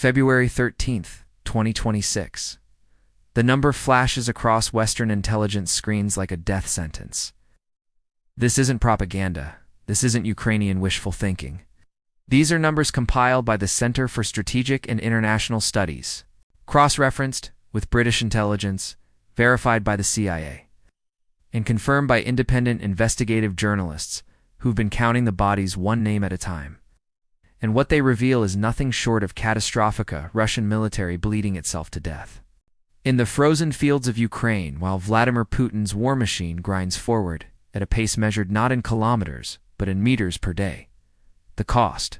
February 13th, 2026. The number flashes across Western intelligence screens like a death sentence. This isn't propaganda. This isn't Ukrainian wishful thinking. These are numbers compiled by the Center for Strategic and International Studies, cross-referenced with British intelligence, verified by the CIA, and confirmed by independent investigative journalists who've been counting the bodies one name at a time. And what they reveal is nothing short of catastrophic Russian military bleeding itself to death. In the frozen fields of Ukraine, while Vladimir Putin's war machine grinds forward at a pace measured not in kilometers, but in meters per day. The cost: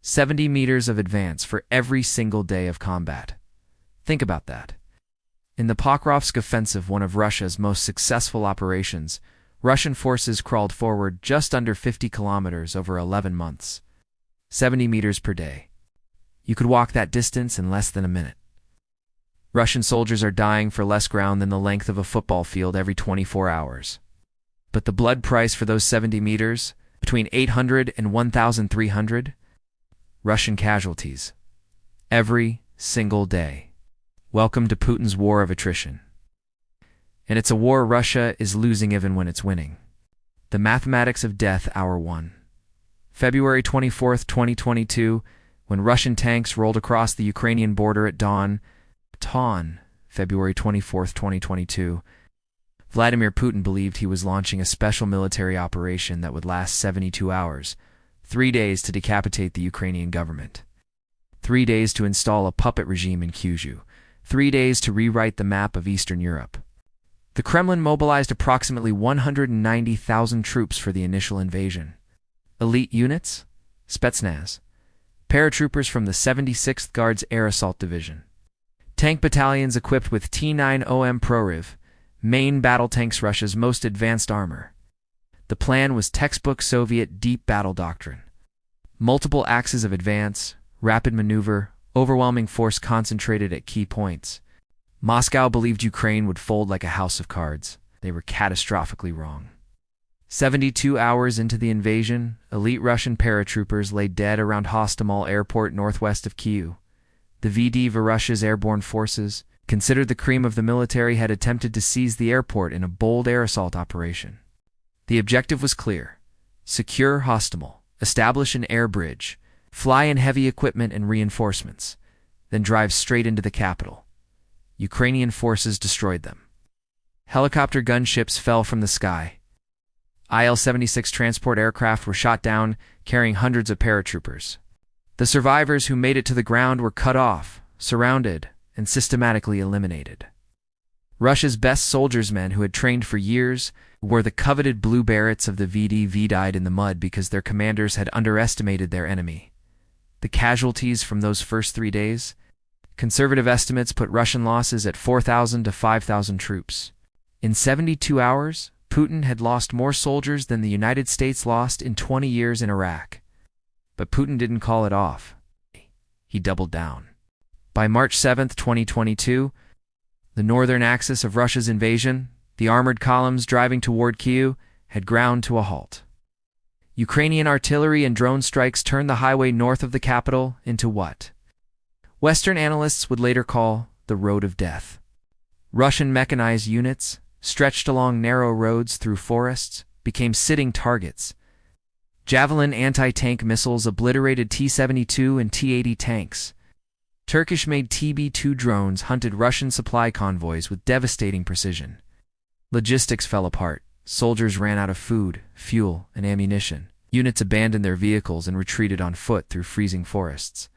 70 meters of advance for every single day of combat. Think about that. In the Pokrovsk offensive, one of Russia's most successful operations, Russian forces crawled forward just under 50 kilometers over 11 months. 70 meters per day. You could walk that distance in less than a minute. Russian soldiers are dying for less ground than the length of a football field every 24 hours. But the blood price for those 70 meters, between 800 and 1,300, Russian casualties. Every single day. Welcome to Putin's war of attrition. And it's a war Russia is losing even when it's winning. The Mathematics of Death, Hour 1. February 24th, 2022, when Russian tanks rolled across the Ukrainian border at dawn. February 24th, 2022. Vladimir Putin believed he was launching a special military operation that would last 72 hours, 3 days to decapitate the Ukrainian government, 3 days to install a puppet regime in Kyiv, 3 days to rewrite the map of Eastern Europe. The Kremlin mobilized approximately 190,000 troops for the initial invasion. Elite units, Spetsnaz, paratroopers from the 76th Guards Air Assault Division, tank battalions equipped with T-90M Prorив, main battle tanks, Russia's most advanced armor. The plan was textbook Soviet deep battle doctrine. Multiple axes of advance, rapid maneuver, overwhelming force concentrated at key points. Moscow believed Ukraine would fold like a house of cards. They were catastrophically wrong. 72 hours into the invasion, elite Russian paratroopers lay dead around Hostomel Airport northwest of Kyiv. The VD Russia's airborne forces, considered the cream of the military, had attempted to seize the airport in a bold air assault operation. The objective was clear: secure Hostomel, establish an air bridge, fly in heavy equipment and reinforcements, then drive straight into the capital. Ukrainian forces destroyed them. Helicopter gunships fell from the sky. Il-76 transport aircraft were shot down, carrying hundreds of paratroopers. The survivors who made it to the ground were cut off, surrounded, and systematically eliminated. Russia's best soldiersmen, who had trained for years, wore the coveted blue berets of the VDV, died in the mud because their commanders had underestimated their enemy. The casualties from those first 3 days? Conservative estimates put Russian losses at 4,000 to 5,000 troops. In 72 hours, Putin had lost more soldiers than the United States lost in 20 years in Iraq. But Putin didn't call it off. He doubled down. By March 7, 2022, the northern axis of Russia's invasion, the armored columns driving toward Kyiv, had ground to a halt. Ukrainian artillery and drone strikes turned the highway north of the capital into what Western analysts would later call the Road of Death. Russian mechanized units, stretched along narrow roads through forests, became sitting targets. Javelin anti-tank missiles obliterated T-72 and T-80 tanks. Turkish-made TB-2 drones hunted Russian supply convoys with devastating precision. Logistics fell apart. Soldiers ran out of food, fuel, and ammunition. Units abandoned their vehicles and retreated on foot through freezing forests.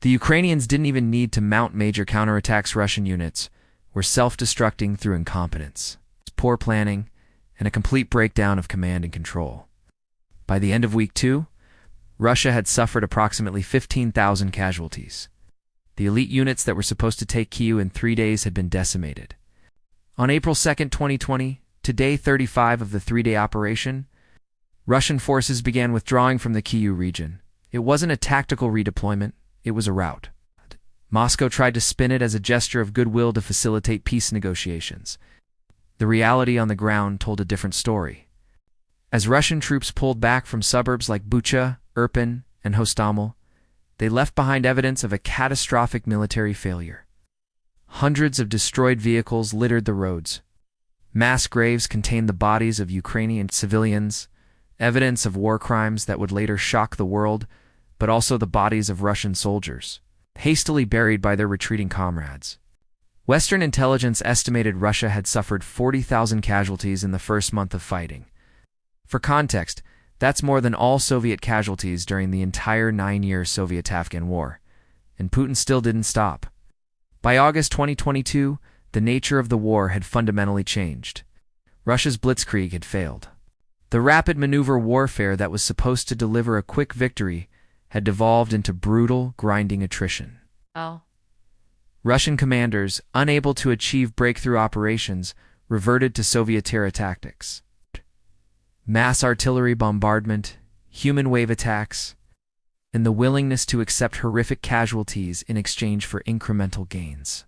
The Ukrainians didn't even need to mount major counterattacks. Russian units were self-destructing through incompetence, poor planning, and a complete breakdown of command and control. By the end of week 2, Russia had suffered approximately 15,000 casualties. The elite units that were supposed to take Kyiv in 3 days had been decimated. On April 2, 2020, to day 35 of the 3-day operation, Russian forces began withdrawing from the Kyiv region. It wasn't a tactical redeployment, it was a rout. Moscow tried to spin it as a gesture of goodwill to facilitate peace negotiations. The reality on the ground told a different story. As Russian troops pulled back from suburbs like Bucha, Irpin, and Hostomel, they left behind evidence of a catastrophic military failure. Hundreds of destroyed vehicles littered the roads. Mass graves contained the bodies of Ukrainian civilians, evidence of war crimes that would later shock the world, but also the bodies of Russian soldiers, hastily buried by their retreating comrades. Western intelligence estimated Russia had suffered 40,000 casualties in the first month of fighting. For context, that's more than all Soviet casualties during the entire 9-year Soviet-Afghan War, and Putin still didn't stop. By August 2022, the nature of the war had fundamentally changed. Russia's blitzkrieg had failed. The rapid maneuver warfare that was supposed to deliver a quick victory had devolved into brutal, grinding attrition. Russian commanders, unable to achieve breakthrough operations, reverted to Soviet terror tactics. Mass artillery bombardment, human wave attacks, and the willingness to accept horrific casualties in exchange for incremental gains.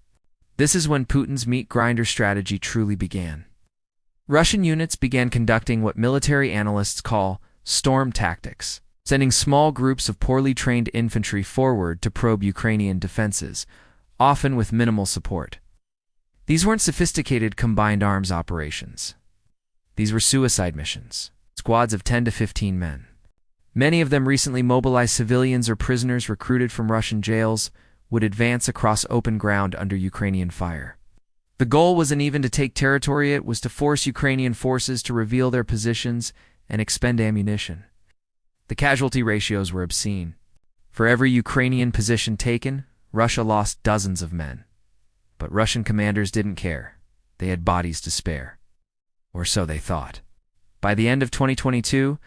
This is when Putin's meat grinder strategy truly began. Russian units began conducting what military analysts call storm tactics, sending small groups of poorly trained infantry forward to probe Ukrainian defenses, often with minimal support. These weren't sophisticated combined arms operations. These were suicide missions, squads of 10 to 15 men. Many of them recently mobilized civilians or prisoners recruited from Russian jails would advance across open ground under Ukrainian fire. The goal wasn't even to take territory, it was to force Ukrainian forces to reveal their positions and expend ammunition. The casualty ratios were obscene. For every Ukrainian position taken, Russia lost dozens of men. But Russian commanders didn't care. They had bodies to spare. Or so they thought. By the end of 2022,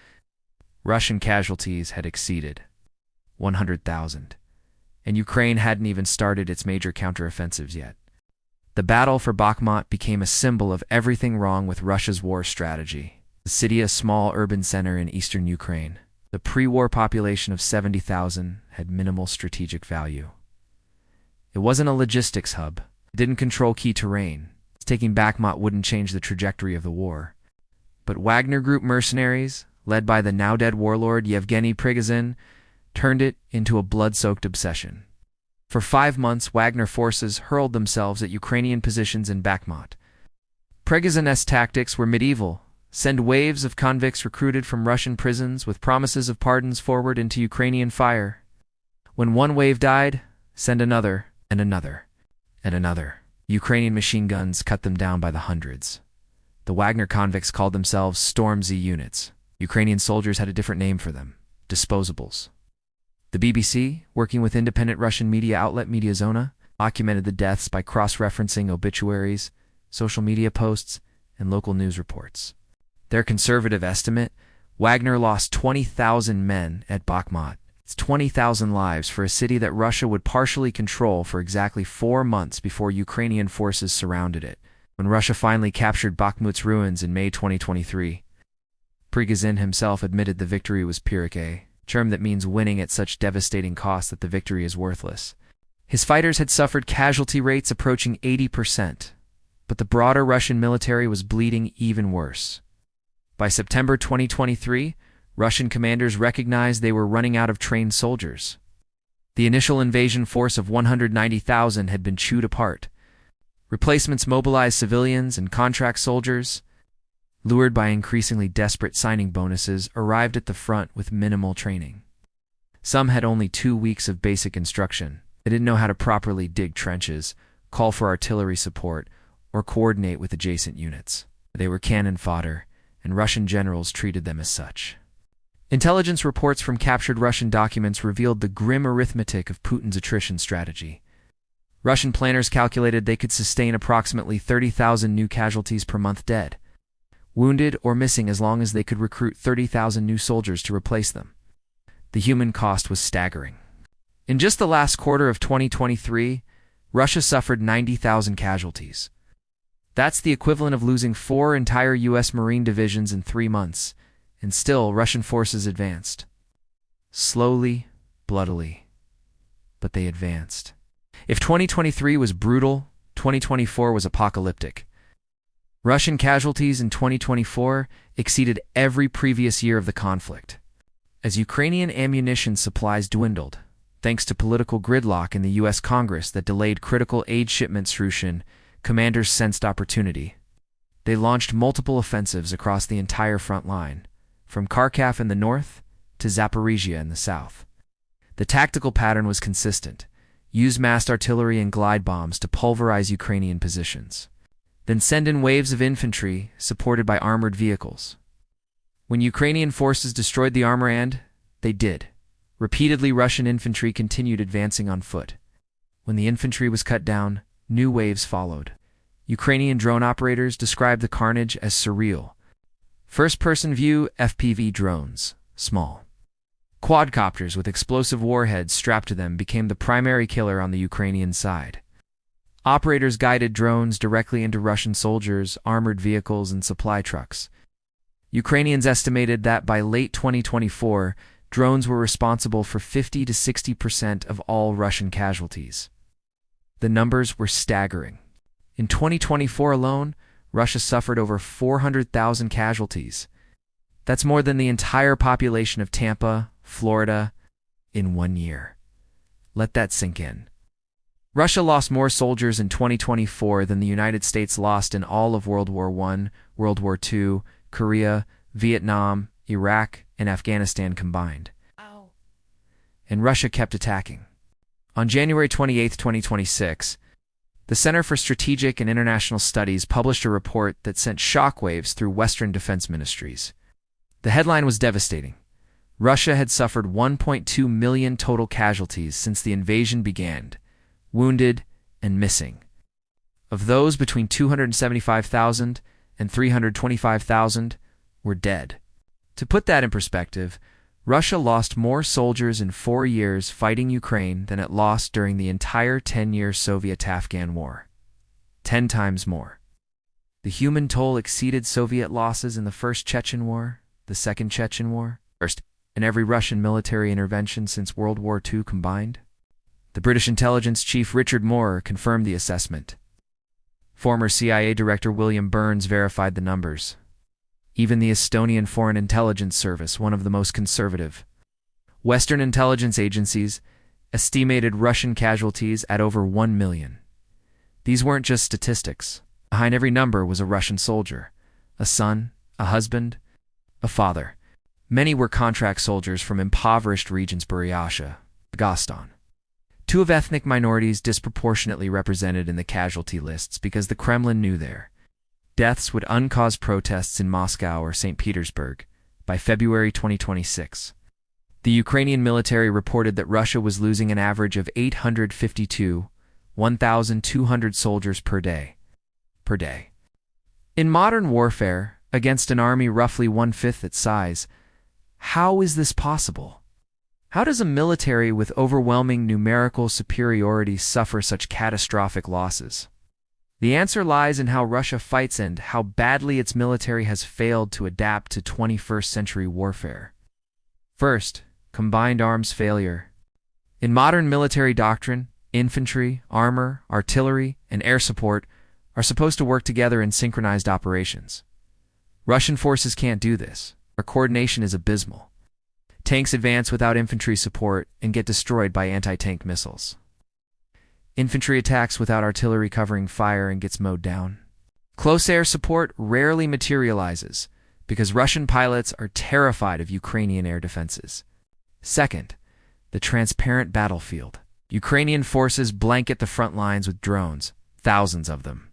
Russian casualties had exceeded 100,000, and Ukraine hadn't even started its major counteroffensives yet. The battle for Bakhmut became a symbol of everything wrong with Russia's war strategy. The city, a small urban center in eastern Ukraine, the pre-war population of 70,000 had minimal strategic value. It wasn't a logistics hub. It didn't control key terrain. Taking Bakhmut wouldn't change the trajectory of the war. But Wagner Group mercenaries, led by the now-dead warlord Yevgeny Prigozhin, turned it into a blood-soaked obsession. For 5 months, Wagner forces hurled themselves at Ukrainian positions in Bakhmut. Prigozhin's tactics were medieval. Send waves of convicts recruited from Russian prisons with promises of pardons forward into Ukrainian fire. When one wave died, send another, and another, and another. Ukrainian machine guns cut them down by the hundreds. The Wagner convicts called themselves Storm Z units. Ukrainian soldiers had a different name for them: disposables. The BBC, working with independent Russian media outlet Mediazona, documented the deaths by cross-referencing obituaries, social media posts, and local news reports. Their conservative estimate, Wagner lost 20,000 men at Bakhmut. It's 20,000 lives for a city that Russia would partially control for exactly 4 months before Ukrainian forces surrounded it. When Russia finally captured Bakhmut's ruins in May 2023, Prigozhin himself admitted the victory was Pyrrhic, a term that means winning at such devastating cost that the victory is worthless. His fighters had suffered casualty rates approaching 80%, but the broader Russian military was bleeding even worse. By September 2023, Russian commanders recognized they were running out of trained soldiers. The initial invasion force of 190,000 had been chewed apart. Replacements mobilized civilians and contract soldiers, lured by increasingly desperate signing bonuses, arrived at the front with minimal training. Some had only 2 weeks of basic instruction. They didn't know how to properly dig trenches, call for artillery support, or coordinate with adjacent units. They were cannon fodder, and Russian generals treated them as such. Intelligence reports from captured Russian documents revealed the grim arithmetic of Putin's attrition strategy. Russian planners calculated they could sustain approximately 30,000 new casualties per month dead, wounded or missing, as long as they could recruit 30,000 new soldiers to replace them. The human cost was staggering. In just the last quarter of 2023, Russia suffered 90,000 casualties. That's the equivalent of losing 4 entire U.S. Marine divisions in 3 months, and still Russian forces advanced. Slowly, bloodily, but they advanced. If 2023 was brutal, 2024 was apocalyptic. Russian casualties in 2024 exceeded every previous year of the conflict. As Ukrainian ammunition supplies dwindled, Thanks to political gridlock in the U.S. Congress that delayed critical aid shipments through Russian, commanders sensed opportunity. They launched multiple offensives across the entire front line, from Kharkiv in the north to Zaporizhia in the south. The tactical pattern was consistent: use massed artillery and glide bombs to pulverize Ukrainian positions, then send in waves of infantry supported by armored vehicles. When Ukrainian forces destroyed the armor, and they did, repeatedly Russian infantry continued advancing on foot. When the infantry was cut down, new waves followed. Ukrainian drone operators described the carnage as surreal. First-person view FPV drones, small quadcopters with explosive warheads strapped to them, became the primary killer on the Ukrainian side. Operators guided drones directly into Russian soldiers, armored vehicles, and supply trucks. Ukrainians estimated that by late 2024, drones were responsible for 50 to 60% of all Russian casualties. The numbers were staggering. In 2024 alone, Russia suffered over 400,000 casualties. That's more than the entire population of Tampa, Florida, in 1 year. Let that sink in. Russia lost more soldiers in 2024 than the United States lost in all of World War I, World War II, Korea, Vietnam, Iraq, and Afghanistan combined. Ow. And Russia kept attacking. On January 28, 2026, the Center for Strategic and International Studies published a report that sent shockwaves through Western defense ministries. The headline was devastating. Russia had suffered 1.2 million total casualties since the invasion began, wounded and missing. Of those, between 275,000 and 325,000 were dead. To put that in perspective, Russia lost more soldiers in 4 years fighting Ukraine than it lost during the entire 10-year Soviet-Afghan War. 10 times more. The human toll exceeded Soviet losses in the First Chechen War, the Second Chechen War, and every Russian military intervention since World War II combined. The British intelligence chief Richard Moore confirmed the assessment. Former CIA Director William Burns verified the numbers. Even the Estonian Foreign Intelligence Service, one of the most conservative Western intelligence agencies, estimated Russian casualties at over 1 million. These weren't just statistics. Behind every number was a Russian soldier, a son, a husband, a father. Many were contract soldiers from impoverished regions: Buryatia, Dagestan. 2 of ethnic minorities disproportionately represented in the casualty lists because the Kremlin knew their deaths would uncause protests in Moscow or St. Petersburg. By February 2026, the Ukrainian military reported that Russia was losing an average of 852, 1,200 soldiers per day. In modern warfare, against an army roughly 1/5 its size, how is this possible? How does a military with overwhelming numerical superiority suffer such catastrophic losses? The answer lies in how Russia fights and how badly its military has failed to adapt to 21st century warfare. First, combined arms failure. In modern military doctrine, infantry, armor, artillery, and air support are supposed to work together in synchronized operations. Russian forces can't do this. Our coordination is abysmal. Tanks advance without infantry support and get destroyed by anti-tank missiles. Infantry attacks without artillery covering fire and gets mowed down. Close air support rarely materializes because Russian pilots are terrified of Ukrainian air defenses. Second, the transparent battlefield. Ukrainian forces blanket the front lines with drones, thousands of them.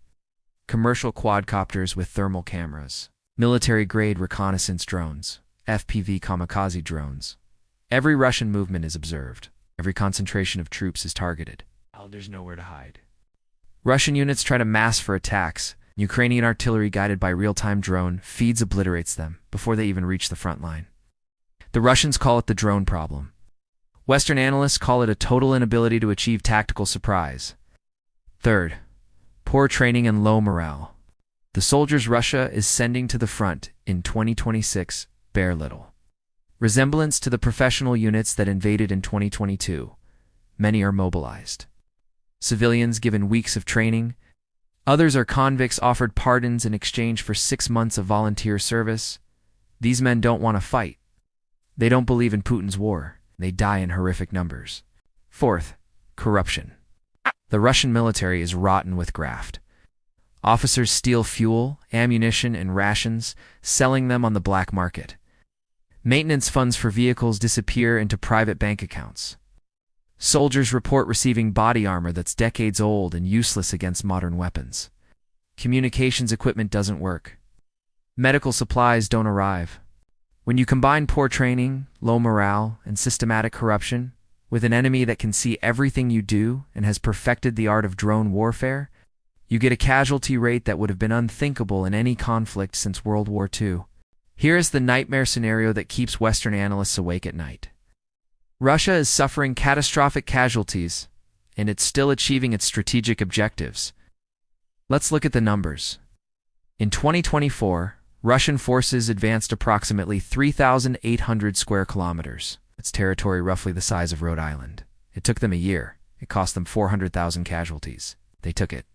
Commercial quadcopters with thermal cameras. Military-grade reconnaissance drones, FPV kamikaze drones. Every Russian movement is observed. Every concentration of troops is targeted. There's nowhere to hide. Russian units try to mass for attacks. Ukrainian artillery guided by real-time drone feeds obliterates them before they even reach the front line. The Russians call it the drone problem. Western analysts call it a total inability to achieve tactical surprise. Third, poor training and low morale. The soldiers Russia is sending to the front in 2026 bear little resemblance to the professional units that invaded in 2022. Many are mobilized. Civilians given weeks of training. Others are convicts offered pardons in exchange for 6 months of volunteer service. These men don't want to fight. They don't believe in Putin's war. They die in horrific numbers. Fourth, corruption. The Russian military is rotten with graft. Officers steal fuel, ammunition, and rations, selling them on the black market. Maintenance funds for vehicles disappear into private bank accounts. Soldiers report receiving body armor that's decades old and useless against modern weapons. Communications equipment doesn't work. Medical supplies don't arrive. When you combine poor training, low morale, and systematic corruption with an enemy that can see everything you do and has perfected the art of drone warfare, you get a casualty rate that would have been unthinkable in any conflict since World War II. Here is the nightmare scenario that keeps Western analysts awake at night. Russia is suffering catastrophic casualties, and it's still achieving its strategic objectives. Let's look at the numbers. In 2024, Russian forces advanced approximately 3,800 square kilometers. That's territory roughly the size of Rhode Island. It took them a year. It cost them 400,000 casualties. They took it.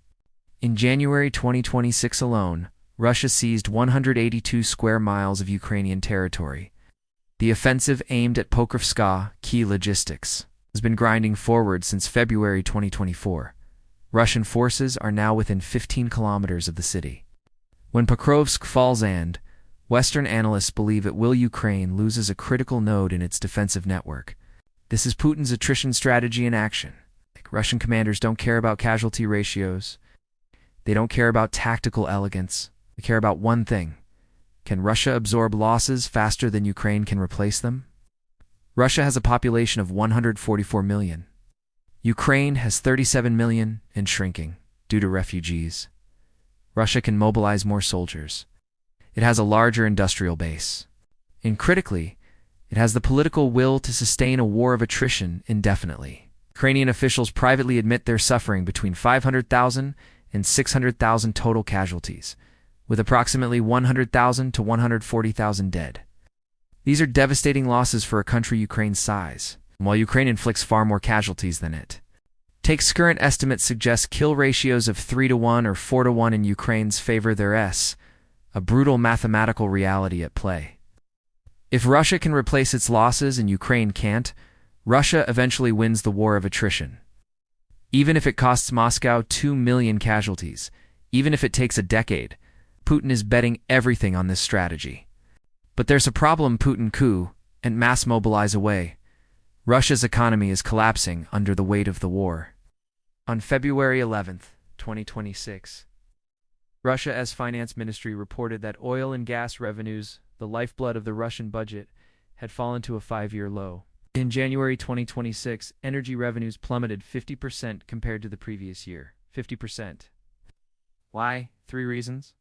In January 2026 alone, Russia seized 182 square miles of Ukrainian territory. The offensive aimed at Pokrovska, key logistics, has been grinding forward since February 2024. Russian forces are now within 15 kilometers of the city. When Pokrovsk falls, and Western analysts believe it will, Ukraine loses a critical node in its defensive network. This is Putin's attrition strategy in action. Russian commanders don't care about casualty ratios. They don't care about tactical elegance. They care about one thing. Can Russia absorb losses faster than Ukraine can replace them? Russia has a population of 144 million. Ukraine has 37 million and shrinking due to refugees. Russia can mobilize more soldiers. It has a larger industrial base. And critically, it has the political will to sustain a war of attrition indefinitely. Ukrainian officials privately admit they're suffering between 500,000 and 600,000 total casualties, with approximately 100,000 to 140,000 dead. These are devastating losses for a country Ukraine's size, while Ukraine inflicts far more casualties than it. Takes current estimates suggest kill ratios of 3-to-1 or 4-to-1 in Ukraine's favor. There's a brutal mathematical reality at play. If Russia can replace its losses and Ukraine can't, Russia eventually wins the war of attrition. Even if it costs Moscow 2 million casualties, even if it takes a decade, Putin is betting everything on this strategy. But there's a problem: Putin coup and mass mobilize away. Russia's economy is collapsing under the weight of the war. On February 11th, 2026, Russia's finance ministry reported that oil and gas revenues, the lifeblood of the Russian budget, had fallen to a 5-year low. In January 2026, energy revenues plummeted 50% compared to the previous year. 50%. Why? 3 reasons.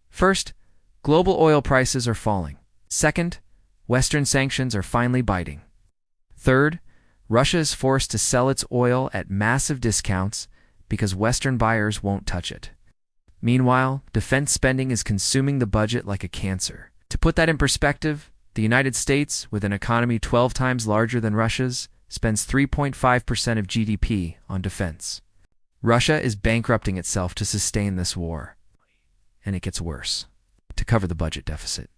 First, global oil prices are falling. Second, Western sanctions are finally biting. Third, Russia is forced to sell its oil at massive discounts because Western buyers won't touch it. Meanwhile, defense spending is consuming the budget like a cancer. To put that in perspective, the United States, with an economy 12 times larger than Russia's, spends 3.5% of GDP on defense. Russia is bankrupting itself to sustain this war. And it gets worse. To cover the budget deficit,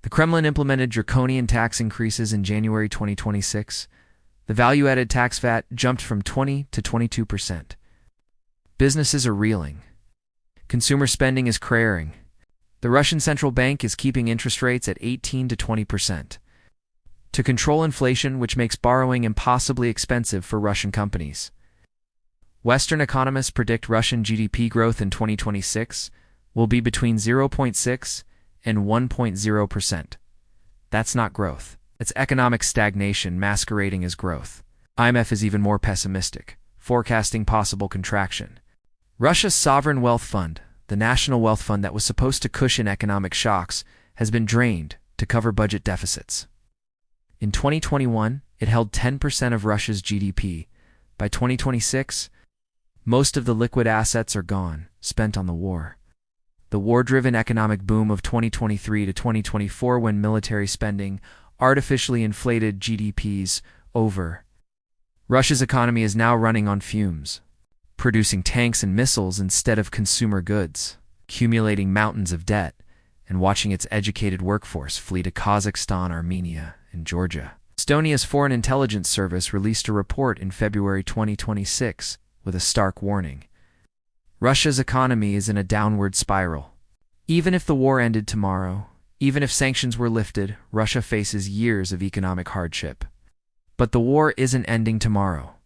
the Kremlin implemented draconian tax increases in January 2026. The value-added tax VAT jumped from 20 to 22%. Businesses are reeling. Consumer spending is cratering. The Russian central bank is keeping interest rates at 18 to 20% to control inflation, which makes borrowing impossibly expensive for Russian companies. Western economists predict Russian GDP growth in 2026 will be between 0.6 and 1.0%. That's not growth. It's economic stagnation masquerading as growth. IMF is even more pessimistic, forecasting possible contraction. Russia's sovereign wealth fund, the national wealth fund that was supposed to cushion economic shocks, has been drained to cover budget deficits. In 2021, it held 10% of Russia's GDP. By 2026, most of the liquid assets are gone, spent on the war. The war-driven economic boom of 2023 to 2024, when military spending artificially inflated GDP's over. Russia's economy is now running on fumes, producing tanks and missiles instead of consumer goods, accumulating mountains of debt, and watching its educated workforce flee to Kazakhstan, Armenia, and Georgia. Estonia's Foreign Intelligence Service released a report in February 2026 with a stark warning. Russia's economy is in a downward spiral. Even if the war ended tomorrow, even if sanctions were lifted, Russia faces years of economic hardship. But the war isn't ending tomorrow.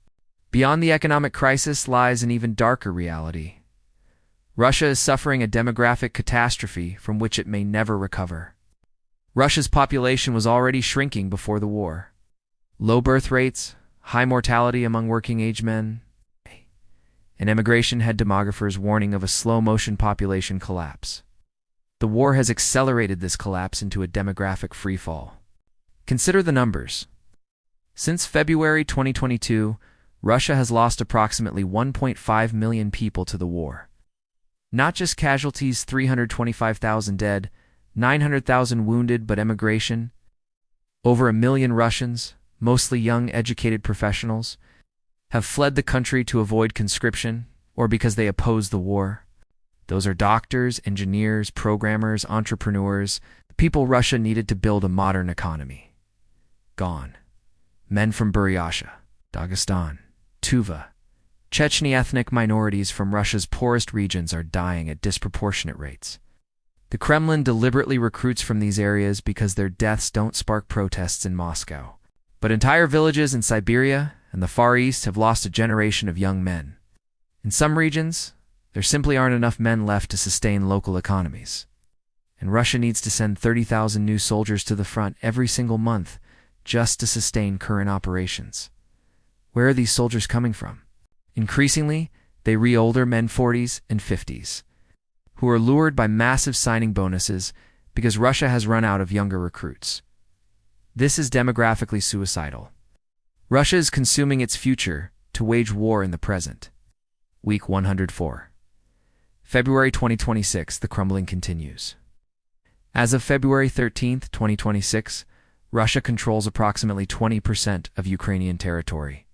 Beyond the economic crisis lies an even darker reality. Russia is suffering a demographic catastrophe from which it may never recover. Russia's population was already shrinking before the war. Low birth rates, high mortality among working-age men, and emigration had demographers warning of a slow-motion population collapse. The war has accelerated this collapse into a demographic freefall. Consider the numbers. Since February 2022, Russia has lost approximately 1.5 million people to the war. Not just casualties, 325,000 dead, 900,000 wounded, but emigration. Over 1 million Russians, mostly young educated professionals, have fled the country to avoid conscription or because they oppose the war. Those are doctors, engineers, programmers, entrepreneurs, the people Russia needed to build a modern economy. Gone. Men from Buryatia, Dagestan, Tuva, Chechnya ethnic minorities from Russia's poorest regions are dying at disproportionate rates. The Kremlin deliberately recruits from these areas because their deaths don't spark protests in Moscow. But entire villages in Siberia and the Far East have lost a generation of young men. In some regions, there simply aren't enough men left to sustain local economies. And Russia needs to send 30,000 new soldiers to the front every single month just to sustain current operations. Where are these soldiers coming from? Increasingly, they re-older men 40s and 50s, who are lured by massive signing bonuses because Russia has run out of younger recruits. This is demographically suicidal. Russia is consuming its future to wage war in the present. Week 104. February 2026, the crumbling continues. As of February 13, 2026, Russia controls approximately 20% of Ukrainian territory.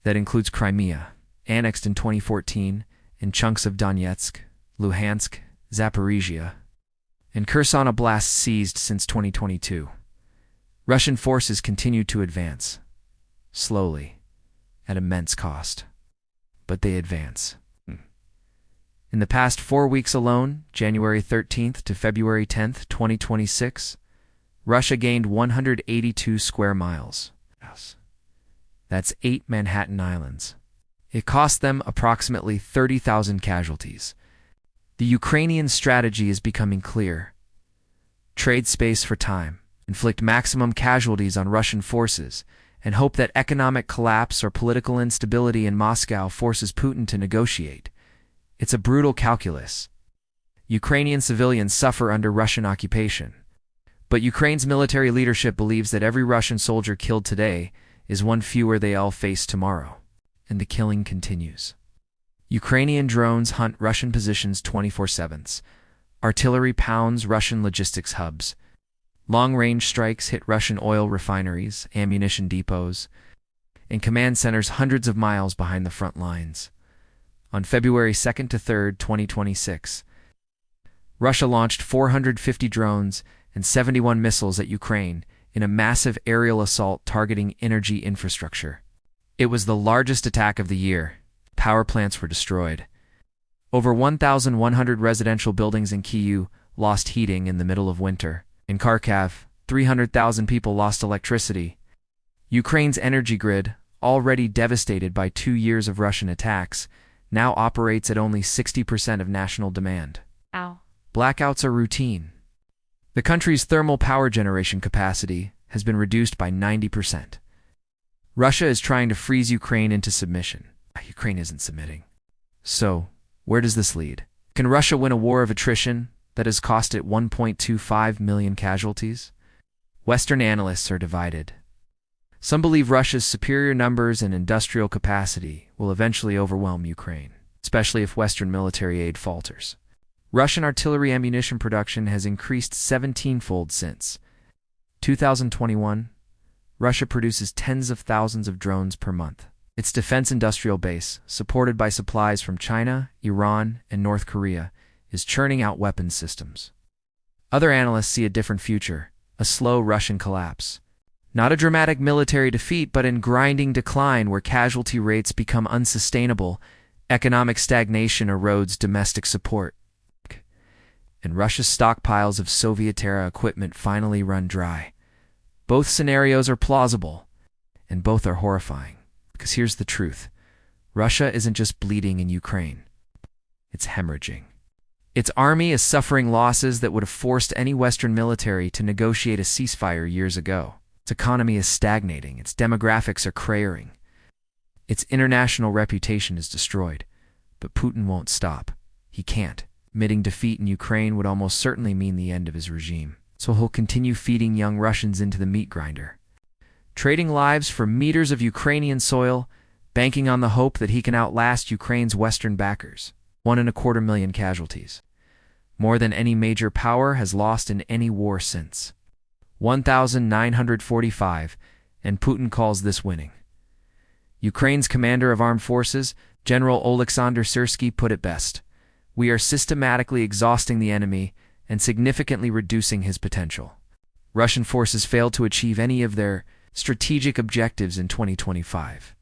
That includes Crimea, annexed in 2014, and chunks of Donetsk, Luhansk, Zaporizhia, and Kherson Oblast seized since 2022. Russian forces continue to advance, slowly, at immense cost. But they advance. In the past 4 weeks alone, January 13th to February 10th, 2026, Russia gained 182 square miles. That's 8 Manhattan Islands. It cost them approximately 30,000 casualties. The Ukrainian strategy is becoming clear. Trade space for time, inflict maximum casualties on Russian forces, and hope that economic collapse or political instability in Moscow forces Putin to negotiate. It's a brutal calculus. Ukrainian civilians suffer under Russian occupation. But Ukraine's military leadership believes that every Russian soldier killed today is one fewer they all face tomorrow. And the killing continues. Ukrainian drones hunt Russian positions 24/7. Artillery pounds Russian logistics hubs. Long-range strikes hit Russian oil refineries, ammunition depots, and command centers hundreds of miles behind the front lines. On February 2nd to 3rd, 2026, Russia launched 450 drones and 71 missiles at Ukraine in a massive aerial assault targeting energy infrastructure. It was the largest attack of the year. Power plants were destroyed. Over 1,100 residential buildings in Kyiv lost heating in the middle of winter. In Kharkiv, 300,000 people lost electricity. Ukraine's energy grid, already devastated by 2 years of Russian attacks, now operates at only 60% of national demand. Ow. Blackouts are routine. The country's thermal power generation capacity has been reduced by 90%. Russia is trying to freeze Ukraine into submission. Ukraine isn't submitting. So, where does this lead? Can Russia win a war of attrition that has cost it 1.25 million casualties? Western analysts are divided. Some believe Russia's superior numbers and industrial capacity will eventually overwhelm Ukraine, especially if Western military aid falters. Russian artillery ammunition production has increased 17-fold since 2021. Russia produces tens of thousands of drones per month. Its defense industrial base, supported by supplies from China, Iran, and North Korea, is churning out weapons systems. Other analysts see a different future, a slow Russian collapse. Not a dramatic military defeat, but in grinding decline where casualty rates become unsustainable, economic stagnation erodes domestic support, and Russia's stockpiles of Soviet-era equipment finally run dry. Both scenarios are plausible, and both are horrifying. Because here's the truth. Russia isn't just bleeding in Ukraine. It's hemorrhaging. Its army is suffering losses that would have forced any Western military to negotiate a ceasefire years ago. Its economy is stagnating. Its demographics are cratering. Its international reputation is destroyed. But Putin won't stop. He can't. Admitting defeat in Ukraine would almost certainly mean the end of his regime. So he'll continue feeding young Russians into the meat grinder, trading lives for meters of Ukrainian soil, banking on the hope that he can outlast Ukraine's Western backers. 1.25 million casualties. More than any major power has lost in any war since. 1,945, and Putin calls this winning. Ukraine's commander of armed forces, General Oleksandr Syrsky, put it best. We are systematically exhausting the enemy and significantly reducing his potential. Russian forces failed to achieve any of their strategic objectives in 2025.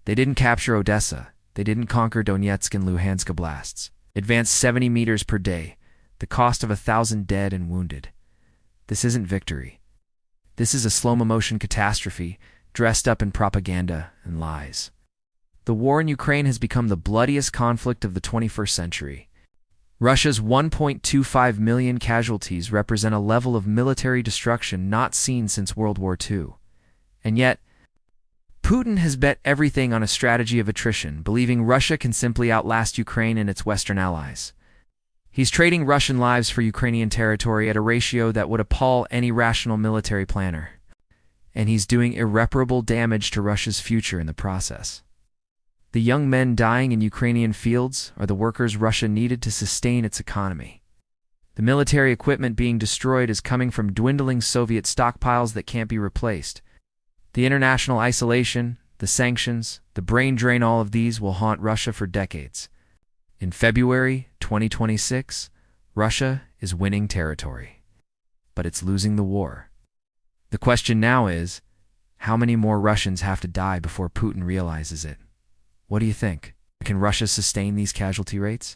They didn't capture Odessa. They didn't conquer Donetsk and Luhansk oblasts. Advanced 70 meters per day, the cost of 1,000 dead and wounded. This isn't victory. This is a slow-motion catastrophe dressed up in propaganda and lies. The war in Ukraine has become the bloodiest conflict of the 21st century. Russia's 1.25 million casualties represent a level of military destruction not seen since World War II. And yet, Putin has bet everything on a strategy of attrition, believing Russia can simply outlast Ukraine and its Western allies. He's trading Russian lives for Ukrainian territory at a ratio that would appall any rational military planner. And he's doing irreparable damage to Russia's future in the process. The young men dying in Ukrainian fields are the workers Russia needed to sustain its economy. The military equipment being destroyed is coming from dwindling Soviet stockpiles that can't be replaced. The international isolation, the sanctions, the brain drain, all of these will haunt Russia for decades. In February 2026, Russia is winning territory, but it's losing the war. The question now is, how many more Russians have to die before Putin realizes it? What do you think? Can Russia sustain these casualty rates?